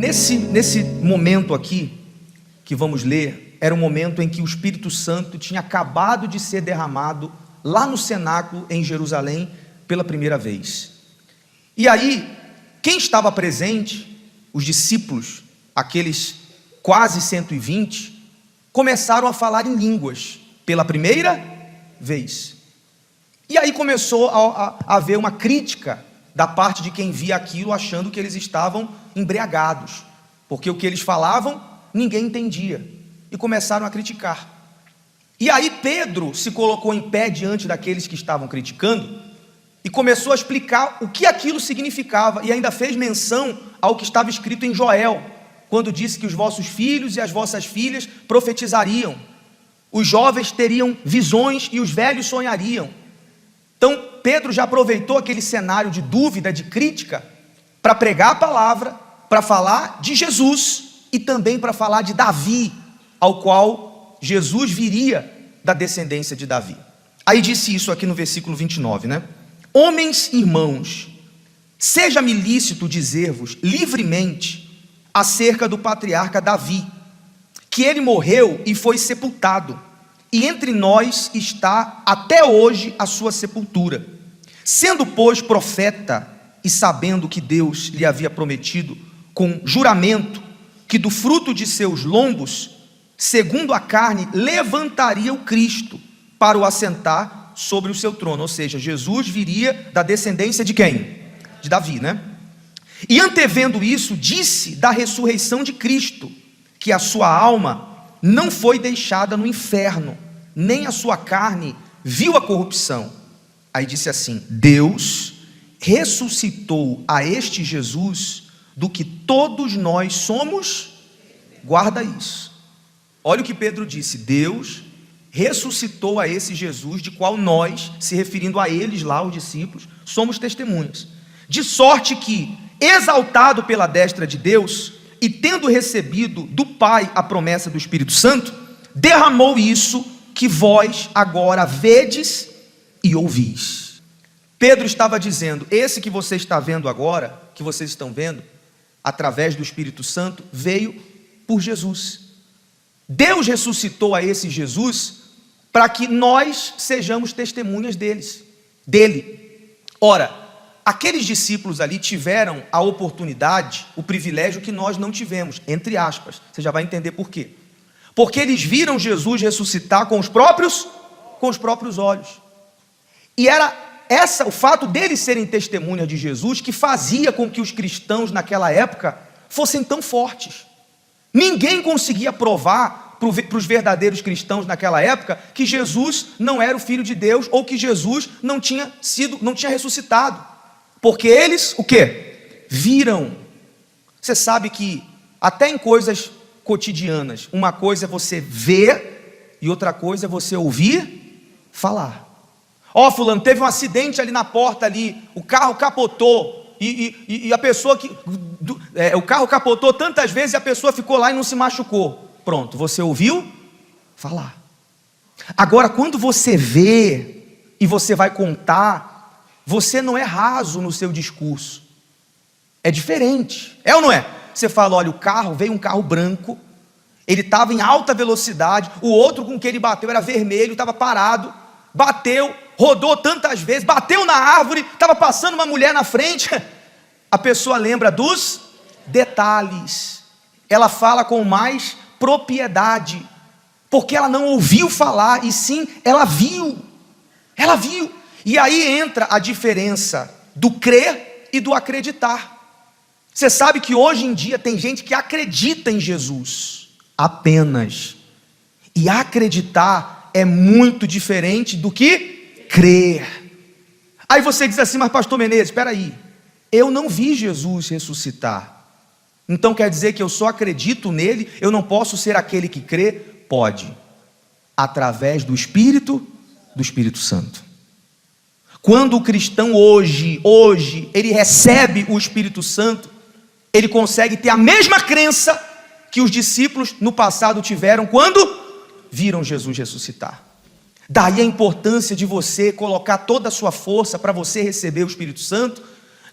Nesse momento aqui, que vamos ler, era um momento em que o Espírito Santo tinha acabado de ser derramado lá no cenáculo em Jerusalém pela primeira vez. E aí, quem estava presente, os discípulos, aqueles quase 120, começaram a falar em línguas pela primeira vez. E aí começou a haver uma crítica da parte de quem via aquilo, achando que eles estavam embriagados, porque o que eles falavam, ninguém entendia, e começaram a criticar. E aí Pedro se colocou em pé diante daqueles que estavam criticando, e começou a explicar o que aquilo significava, e ainda fez menção ao que estava escrito em Joel, quando disse que os vossos filhos e as vossas filhas profetizariam, os jovens teriam visões e os velhos sonhariam. Então Pedro já aproveitou aquele cenário de dúvida, de crítica, para pregar a palavra, para falar de Jesus e também para falar de Davi, ao qual Jesus viria da descendência de Davi. Aí disse isso aqui no versículo 29, né? Homens irmãos, seja-me lícito dizer-vos livremente acerca do patriarca Davi, que ele morreu e foi sepultado, e entre nós está até hoje a sua sepultura. Sendo, pois, profeta, e sabendo que Deus lhe havia prometido com juramento, que do fruto de seus lombos, segundo a carne, levantaria o Cristo, para o assentar sobre o seu trono. Ou seja, Jesus viria da descendência de quem? De Davi, né? E antevendo isso, disse da ressurreição de Cristo, que a sua alma não foi deixada no inferno, nem a sua carne viu a corrupção. Aí disse assim: Deus ressuscitou a este Jesus, do que todos nós somos, guarda isso. Olha o que Pedro disse: Deus ressuscitou a esse Jesus, de qual nós, se referindo a eles lá, os discípulos, somos testemunhas. De sorte que, exaltado pela destra de Deus, e tendo recebido do Pai a promessa do Espírito Santo, derramou isso que vós agora vedes e ouvis. Pedro estava dizendo: esse que você está vendo agora, que vocês estão vendo, através do Espírito Santo, veio por Jesus. Deus ressuscitou a esse Jesus para que nós sejamos testemunhas dele. Ora, aqueles discípulos ali tiveram a oportunidade, o privilégio que nós não tivemos, entre aspas. Você já vai entender por quê. Porque eles viram Jesus ressuscitar com os próprios olhos. E era o fato deles serem testemunhas de Jesus que fazia com que os cristãos naquela época fossem tão fortes. Ninguém conseguia provar para os verdadeiros cristãos naquela época que Jesus não era o Filho de Deus, ou que Jesus não tinha ressuscitado. Porque eles, o quê? Viram. Você sabe que até em coisas cotidianas, uma coisa é você ver e outra coisa é você ouvir falar. Ó, fulano, teve um acidente ali na porta ali, o carro capotou e a pessoa o carro capotou tantas vezes e a pessoa ficou lá e não se machucou. Pronto, você ouviu falar. Agora, quando você vê e você vai contar, você não é raso no seu discurso. É diferente. É ou não é? Você fala: olha, veio um carro branco, ele estava em alta velocidade, o outro com que ele bateu era vermelho, estava parado, bateu, rodou tantas vezes, bateu na árvore, estava passando uma mulher na frente. A pessoa lembra dos detalhes, ela fala com mais propriedade, porque ela não ouviu falar, e sim, ela viu. E aí entra a diferença do crer e do acreditar. Você sabe que hoje em dia tem gente que acredita em Jesus apenas, e acreditar é muito diferente do que crer. Aí você diz assim: mas pastor Menezes, espera aí, eu não vi Jesus ressuscitar, então quer dizer que eu só acredito nele, eu não posso ser aquele que crê? Pode, através do Espírito Santo. Quando o cristão hoje ele recebe o Espírito Santo, ele consegue ter a mesma crença que os discípulos no passado tiveram quando viram Jesus ressuscitar. Daí a importância de você colocar toda a sua força para você receber o Espírito Santo,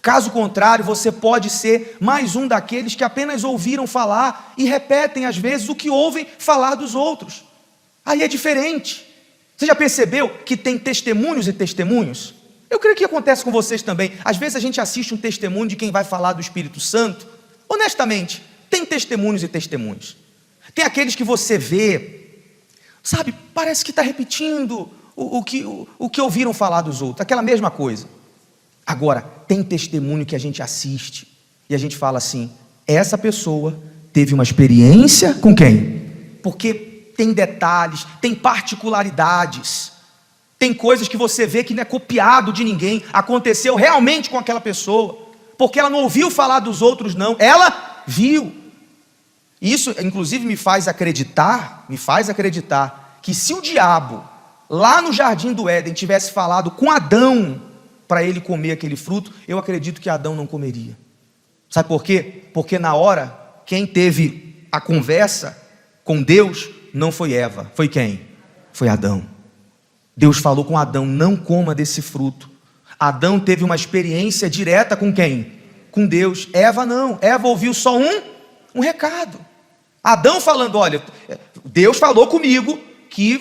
Caso contrário, você pode ser mais um daqueles que apenas ouviram falar e repetem às vezes o que ouvem falar dos outros. Aí é diferente. Você já percebeu que tem testemunhos e testemunhos? Eu creio que acontece com vocês também. Às vezes a gente assiste um testemunho de quem vai falar do Espírito Santo. Honestamente, tem testemunhos e testemunhos. Tem aqueles que você vê, sabe, parece que está repetindo o que ouviram falar dos outros, aquela mesma coisa. Agora, tem testemunho que a gente assiste e a gente fala assim, essa pessoa teve uma experiência com quem? Porque tem detalhes, tem particularidades, tem coisas que você vê que não é copiado de ninguém, aconteceu realmente com aquela pessoa, porque ela não ouviu falar dos outros não, ela viu. Isso inclusive me faz acreditar que se o diabo lá no jardim do Éden tivesse falado com Adão para ele comer aquele fruto, eu acredito que Adão não comeria. Sabe por quê? Porque na hora, quem teve a conversa com Deus não foi Eva, foi quem? Foi Adão. Deus falou com Adão, não coma desse fruto. Adão teve uma experiência direta com quem? Com Deus. Eva não, Eva ouviu só um recado. Adão falando, olha, Deus falou comigo que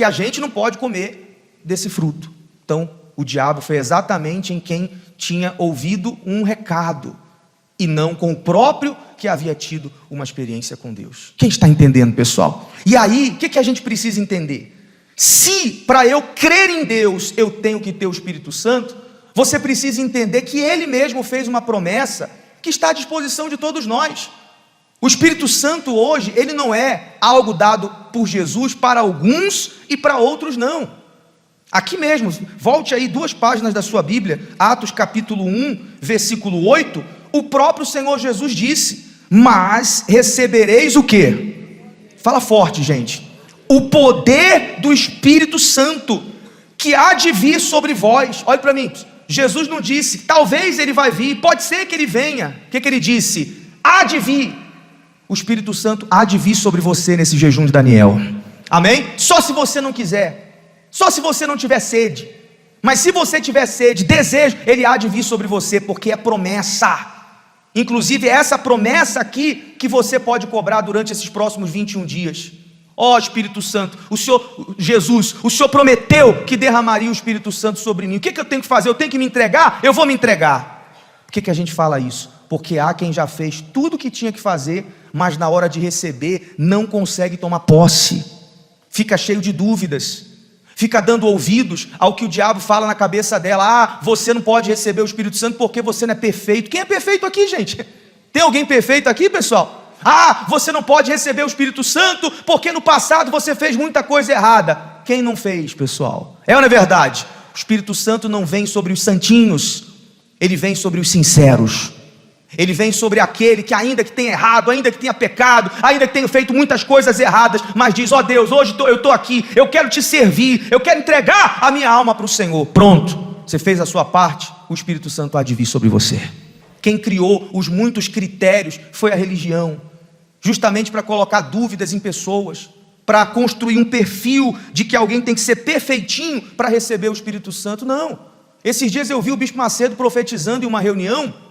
a gente não pode comer desse fruto. Então, o diabo foi exatamente em quem tinha ouvido um recado e não com o próprio que havia tido uma experiência com Deus. Quem está entendendo, pessoal? E aí, o que a gente precisa entender? Se para eu crer em Deus eu tenho que ter o Espírito Santo, você precisa entender que Ele mesmo fez uma promessa que está à disposição de todos nós. O Espírito Santo hoje, ele não é algo dado por Jesus para alguns e para outros não. Aqui mesmo, volte aí 2 páginas da sua Bíblia, Atos capítulo 1, versículo 8, o próprio Senhor Jesus disse, mas recebereis o quê? Fala forte, gente. O poder do Espírito Santo, que há de vir sobre vós. Olha para mim, Jesus não disse, talvez ele vai vir, pode ser que ele venha. O que ele disse? Há de vir. O Espírito Santo há de vir sobre você nesse jejum de Daniel. Amém? Só se você não quiser. Só se você não tiver sede. Mas se você tiver sede, desejo, ele há de vir sobre você, porque é promessa. Inclusive é essa promessa aqui que você pode cobrar durante esses próximos 21 dias. Ó Espírito Santo, o Senhor, Jesus, o Senhor prometeu que derramaria o Espírito Santo sobre mim. O que eu tenho que fazer? Eu tenho que me entregar? Eu vou me entregar. Por que a gente fala isso? Porque há quem já fez tudo o que tinha que fazer, mas na hora de receber não consegue tomar posse. Fica cheio de dúvidas. Fica dando ouvidos ao que o diabo fala na cabeça dela. Ah, você não pode receber o Espírito Santo porque você não é perfeito. Quem é perfeito aqui, gente? Tem alguém perfeito aqui, pessoal? Ah, você não pode receber o Espírito Santo porque no passado você fez muita coisa errada. Quem não fez, pessoal? É ou não é verdade? O Espírito Santo não vem sobre os santinhos, ele vem sobre os sinceros. Ele vem sobre aquele que ainda que tenha errado, ainda que tenha pecado, ainda que tenha feito muitas coisas erradas, mas diz, ó Deus, hoje eu estou aqui, eu quero te servir, eu quero entregar a minha alma para o Senhor. Pronto, você fez a sua parte, o Espírito Santo há de vir sobre você. Quem criou os muitos critérios foi a religião, justamente para colocar dúvidas em pessoas, para construir um perfil de que alguém tem que ser perfeitinho para receber o Espírito Santo. Não, esses dias eu vi o Bispo Macedo profetizando em uma reunião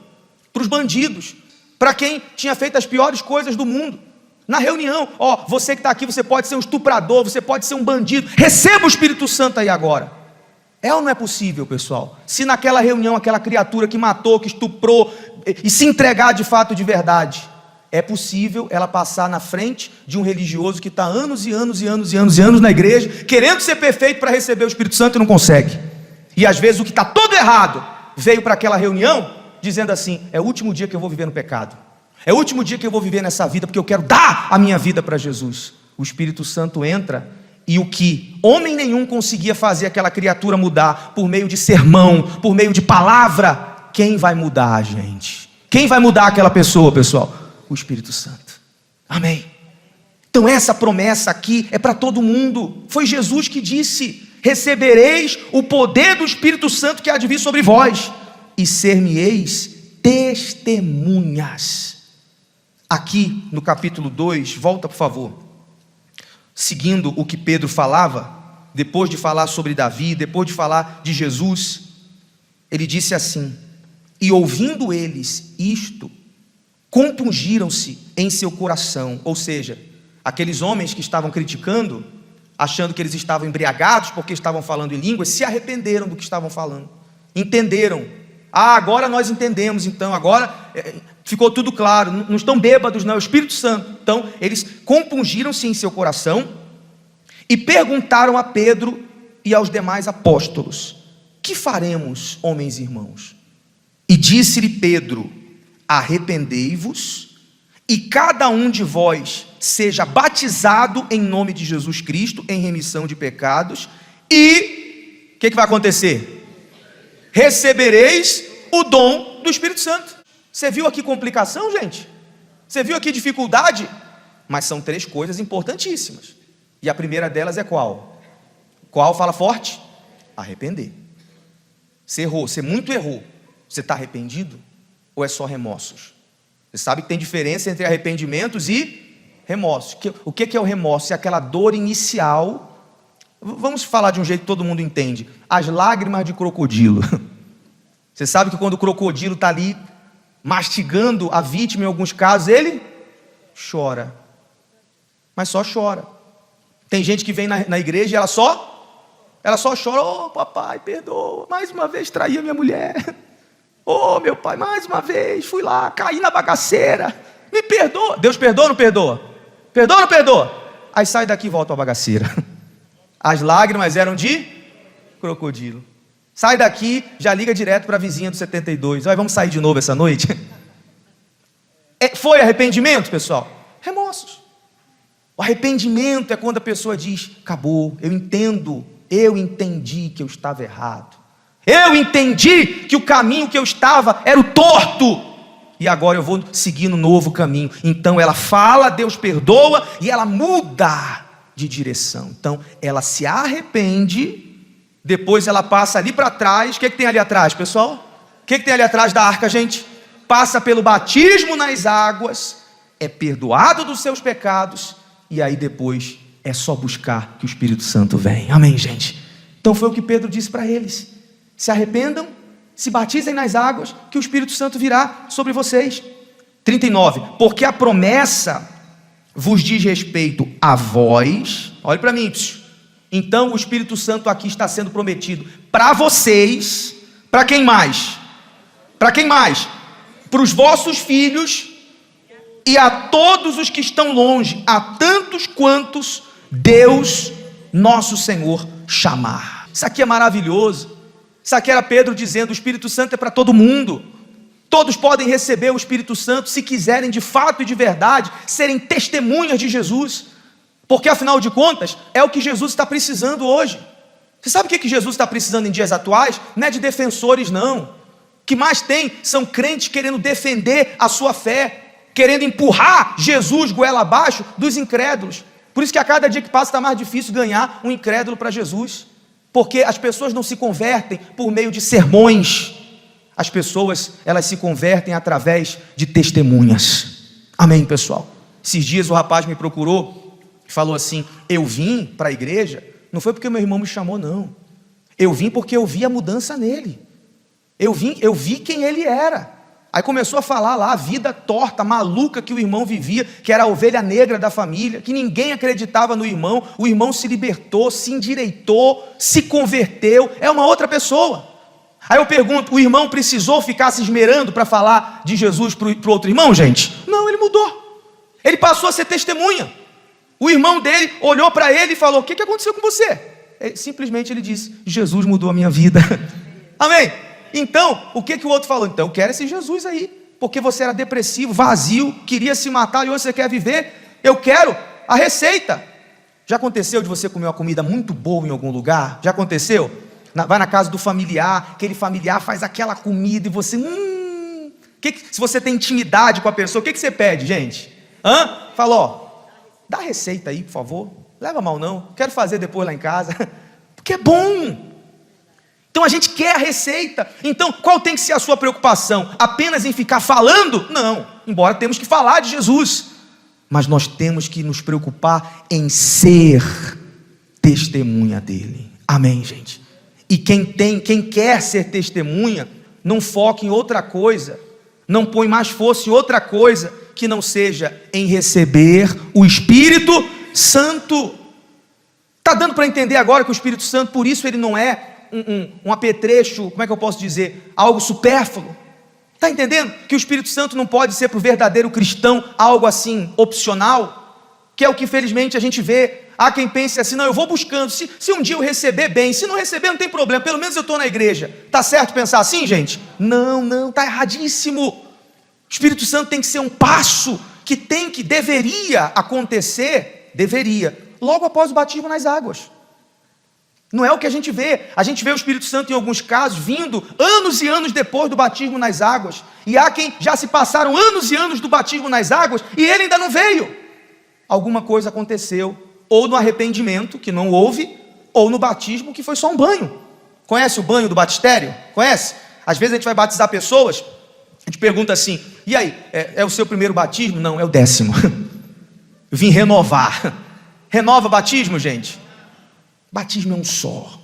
para os bandidos, para quem tinha feito as piores coisas do mundo. Na reunião, ó, você que está aqui, você pode ser um estuprador, você pode ser um bandido, receba o Espírito Santo aí agora. É ou não é possível, pessoal? Se naquela reunião, aquela criatura que matou, que estuprou, e se entregar de fato de verdade, é possível ela passar na frente de um religioso que está anos e anos e anos e anos e anos na igreja, querendo ser perfeito para receber o Espírito Santo e não consegue. E às vezes o que está todo errado, veio para aquela reunião, dizendo assim, é o último dia que eu vou viver no pecado, é o último dia que eu vou viver nessa vida, porque eu quero dar a minha vida para Jesus. O Espírito Santo entra, e o que homem nenhum conseguia fazer aquela criatura mudar, por meio de sermão, por meio de palavra, quem vai mudar a gente? Quem vai mudar aquela pessoa, pessoal? O Espírito Santo. Amém? Então essa promessa aqui é para todo mundo, foi Jesus que disse, recebereis o poder do Espírito Santo que há de vir sobre vós, e ser-me-eis testemunhas. Aqui no capítulo 2, volta por favor, seguindo o que Pedro falava, depois de falar sobre Davi, depois de falar de Jesus, ele disse assim, E ouvindo eles isto, compungiram-se em seu coração. Ou seja, aqueles homens que estavam criticando, achando que eles estavam embriagados porque estavam falando em línguas, se arrependeram do que estavam falando. Entenderam. Agora nós entendemos, então, agora ficou tudo claro, não estão bêbados, não, é o Espírito Santo. Então, eles compungiram-se em seu coração e perguntaram a Pedro e aos demais apóstolos: que faremos, homens e irmãos? E disse-lhe Pedro: arrependei-vos e cada um de vós seja batizado em nome de Jesus Cristo em remissão de pecados, e o que vai acontecer? Recebereis o dom do Espírito Santo. Você viu aqui complicação, gente? Você viu aqui dificuldade? Mas são 3 coisas importantíssimas. E a primeira delas é qual? Qual? Fala forte. Arrepender. Você errou, você muito errou. Você está arrependido? Ou é só remorsos? Você sabe que tem diferença entre arrependimentos e remorsos. O que é o remorso? É aquela dor inicial. Vamos falar de um jeito que todo mundo entende. As lágrimas de crocodilo. Você sabe que quando o crocodilo está ali mastigando a vítima, em alguns casos, ele chora. Mas só chora. Tem gente que vem na igreja e ela só chora. Oh, papai, perdoa. Mais uma vez traí a minha mulher. Oh, meu pai, mais uma vez fui lá, caí na bagaceira. Me perdoa. Deus perdoa ou não perdoa? Perdoa ou não perdoa? Aí sai daqui e volta à bagaceira. As lágrimas eram de crocodilo. Sai daqui, já liga direto para a vizinha do 72. Vamos sair de novo essa noite? Foi arrependimento, pessoal? Remorsos. O arrependimento é quando a pessoa diz: acabou, eu entendi que eu estava errado. Eu entendi que o caminho que eu estava era o torto. E agora eu vou seguir no novo caminho. Então ela fala, Deus perdoa e ela muda de direção. Então ela se arrepende. Depois ela passa ali para trás. O que tem ali atrás, pessoal? O que tem ali atrás da arca, gente? Passa pelo batismo nas águas, é perdoado dos seus pecados, e aí depois é só buscar que o Espírito Santo vem. Amém, gente? Então foi o que Pedro disse para eles: se arrependam, se batizem nas águas, que o Espírito Santo virá sobre vocês. 39, porque a promessa vos diz respeito a vós. Olhe para mim. Então o Espírito Santo aqui está sendo prometido para vocês. Para quem mais? Para quem mais? Para os vossos filhos e a todos os que estão longe, a tantos quantos Deus nosso Senhor chamar. Isso aqui é maravilhoso. Isso aqui era Pedro dizendo: o Espírito Santo é para todo mundo. Todos podem receber o Espírito Santo se quiserem de fato e de verdade serem testemunhas de Jesus. Porque afinal de contas, é o que Jesus está precisando hoje. Você sabe o que Jesus está precisando em dias atuais? Não é de defensores, não. O que mais tem são crentes querendo defender a sua fé, querendo empurrar Jesus goela abaixo dos incrédulos. Por isso que a cada dia que passa está mais difícil ganhar um incrédulo para Jesus. Porque as pessoas não se convertem por meio de sermões. As pessoas, elas se convertem através de testemunhas. Amém, pessoal? Esses dias o rapaz me procurou e falou assim: eu vim para a igreja, não foi porque meu irmão me chamou, não. Eu vim porque eu vi a mudança nele. Eu vi quem ele era. Aí começou a falar lá a vida torta, maluca que o irmão vivia, que era a ovelha negra da família, que ninguém acreditava no irmão. O irmão se libertou, se endireitou, se converteu, é uma outra pessoa. Aí eu pergunto: o irmão precisou ficar se esmerando para falar de Jesus para o outro irmão, gente? Não, ele mudou. Ele passou a ser testemunha. O irmão dele olhou para ele e falou: o que aconteceu com você? Simplesmente ele disse: Jesus mudou a minha vida. Amém? Então, o que o outro falou? Então, eu quero esse Jesus aí, porque você era depressivo, vazio, queria se matar e hoje você quer viver. Eu quero a receita. Já aconteceu de você comer uma comida muito boa em algum lugar? Já aconteceu? Vai na casa do familiar, aquele familiar faz aquela comida e você... se você tem intimidade com a pessoa, o que você pede, gente? Fala: ó, dá a receita aí, por favor. Leva mal não, quero fazer depois lá em casa. Porque é bom. Então a gente quer a receita. Então qual tem que ser a sua preocupação? Apenas em ficar falando? Não, embora temos que falar de Jesus, mas nós temos que nos preocupar em ser testemunha dele. Amém, gente? E quem quer ser testemunha, não foque em outra coisa, não põe mais força em outra coisa que não seja em receber o Espírito Santo. Está dando para entender agora que o Espírito Santo, por isso ele não é um apetrecho, como é que eu posso dizer, algo supérfluo? Está entendendo que o Espírito Santo não pode ser para o verdadeiro cristão algo assim opcional? Que é o que infelizmente a gente vê. Há quem pense assim, não, eu vou buscando, se um dia eu receber bem, se não receber não tem problema, pelo menos eu estou na igreja. Está certo pensar assim, gente? Não, está erradíssimo. O Espírito Santo tem que ser um passo que deveria acontecer, logo após o batismo nas águas. Não é o que a gente vê o Espírito Santo em alguns casos vindo anos e anos depois do batismo nas águas, e há quem já se passaram anos e anos do batismo nas águas, e ele ainda não veio. Alguma coisa aconteceu, ou no arrependimento, que não houve, ou no batismo, que foi só um banho. Conhece o banho do batistério? Conhece? Às vezes a gente vai batizar pessoas, a gente pergunta assim, e aí, é o seu primeiro batismo? Não, é o 10º. Eu vim renovar. Renova batismo, gente? Batismo é um só.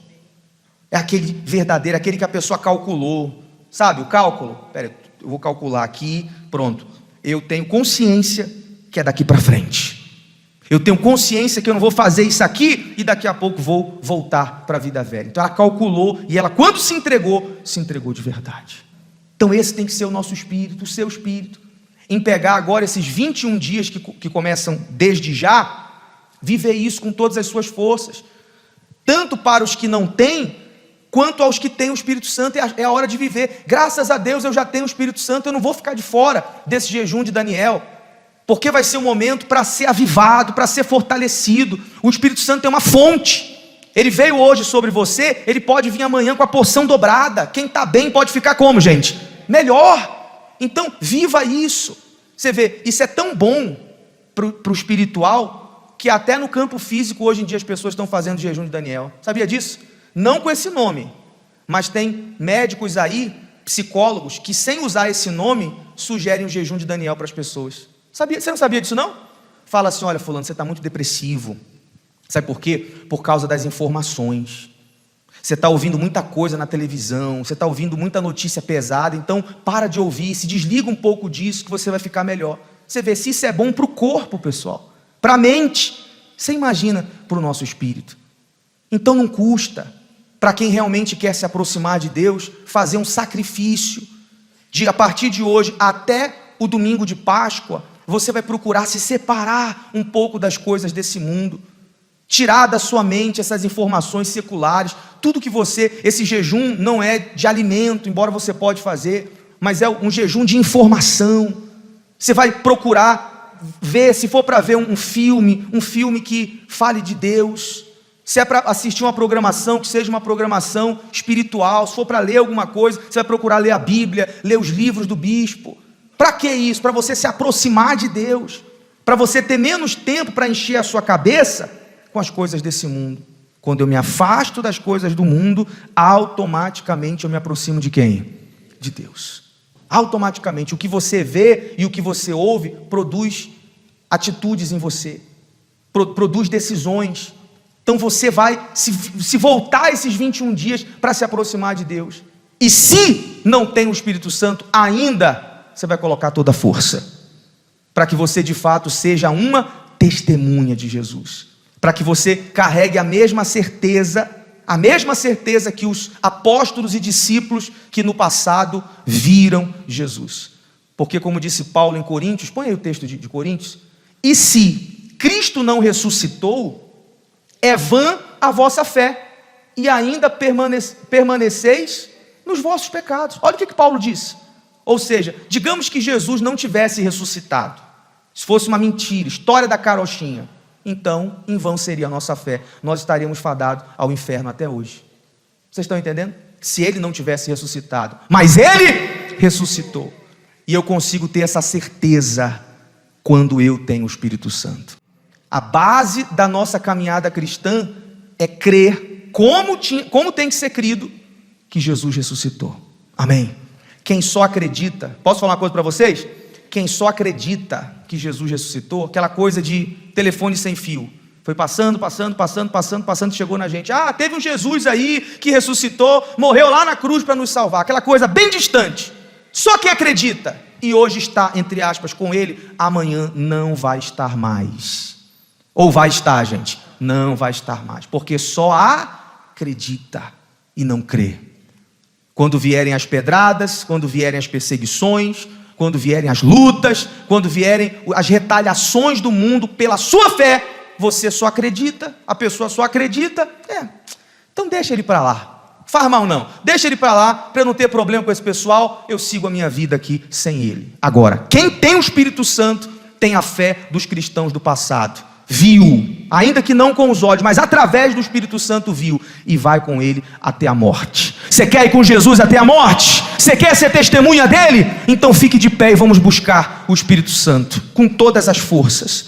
É aquele verdadeiro, aquele que a pessoa calculou. Sabe o cálculo? Pera, eu vou calcular aqui, pronto. Eu tenho consciência que é daqui para frente. Eu tenho consciência que eu não vou fazer isso aqui e daqui a pouco vou voltar para a vida velha. Então ela calculou e ela, quando se entregou de verdade. Então esse tem que ser o nosso espírito, o seu espírito. Em pegar agora esses 21 dias que começam desde já, viver isso com todas as suas forças. Tanto para os que não têm, quanto aos que têm o Espírito Santo, é a hora de viver. Graças a Deus eu já tenho o Espírito Santo, eu não vou ficar de fora desse jejum de Daniel, porque vai ser um momento para ser avivado, para ser fortalecido. O Espírito Santo é uma fonte, ele veio hoje sobre você, ele pode vir amanhã com a porção dobrada. Quem está bem pode ficar como, gente? Melhor. Então viva isso. Você vê, isso é tão bom para o espiritual, que até no campo físico hoje em dia as pessoas estão fazendo jejum de Daniel. Sabia disso? Não com esse nome, mas tem médicos aí, psicólogos, que sem usar esse nome, sugerem o jejum de Daniel para as pessoas. Sabia? Você não sabia disso não? Fala assim, olha fulano, você está muito depressivo. Sabe por quê? Por causa das informações. Você está ouvindo muita coisa na televisão, você está ouvindo muita notícia pesada, então para de ouvir, se desliga um pouco disso que você vai ficar melhor. Você vê se isso é bom para o corpo, pessoal. Para a mente, você imagina para o nosso espírito. Então não custa, para quem realmente quer se aproximar de Deus, fazer um sacrifício, de a partir de hoje até o domingo de Páscoa, você vai procurar se separar um pouco das coisas desse mundo, tirar da sua mente essas informações seculares, tudo que esse jejum não é de alimento, embora você pode fazer, mas é um jejum de informação. Você vai procurar ver, se for para ver um filme que fale de Deus, se é para assistir uma programação, que seja uma programação espiritual, se for para ler alguma coisa, você vai procurar ler a Bíblia, ler os livros do bispo. Para que isso? Para você se aproximar de Deus, para você ter menos tempo para encher a sua cabeça com as coisas desse mundo. Quando eu me afasto das coisas do mundo, automaticamente eu me aproximo de quem? De Deus. Automaticamente, o que você vê e o que você ouve produz atitudes em você, produz decisões. Então você vai se voltar esses 21 dias para se aproximar de Deus. E se não tem o Espírito Santo ainda, você vai colocar toda a força para que você de fato seja uma testemunha de Jesus, para que você carregue a mesma certeza que os apóstolos e discípulos que no passado viram Jesus. Porque como disse Paulo em Coríntios, põe aí o texto de Coríntios, e se Cristo não ressuscitou, é vã a vossa fé, e ainda permaneceis nos vossos pecados. Olha o que Paulo disse. Ou seja, digamos que Jesus não tivesse ressuscitado, se fosse uma mentira, história da carochinha, então em vão seria a nossa fé, nós estaríamos fadados ao inferno até hoje. Vocês estão entendendo? Se ele não tivesse ressuscitado, mas ele ressuscitou, e eu consigo ter essa certeza quando eu tenho o Espírito Santo. A base da nossa caminhada cristã é crer, como tem que ser crido, que Jesus ressuscitou. Amém? Quem só acredita, posso falar uma coisa para vocês? Quem só acredita que Jesus ressuscitou, aquela coisa de telefone sem fio, Foi passando, chegou na gente. Ah, teve um Jesus aí que ressuscitou, morreu lá na cruz para nos salvar. Aquela coisa bem distante. Só quem acredita e hoje está, entre aspas, com ele, amanhã não vai estar mais. Ou vai estar, gente? Não vai estar mais, porque só acredita e não crê. Quando vierem as pedradas, quando vierem as perseguições, quando vierem as lutas, quando vierem as retaliações do mundo pela sua fé, você só acredita, a pessoa só acredita, então deixa ele para lá, faz mal não, deixa ele para lá, para eu não ter problema com esse pessoal, eu sigo a minha vida aqui sem ele. Agora, quem tem o Espírito Santo, tem a fé dos cristãos do passado, viu, ainda que não com os olhos, mas através do Espírito Santo viu, e vai com ele até a morte. Você quer ir com Jesus até a morte? Você quer ser testemunha dele? Então fique de pé e vamos buscar o Espírito Santo, com todas as forças.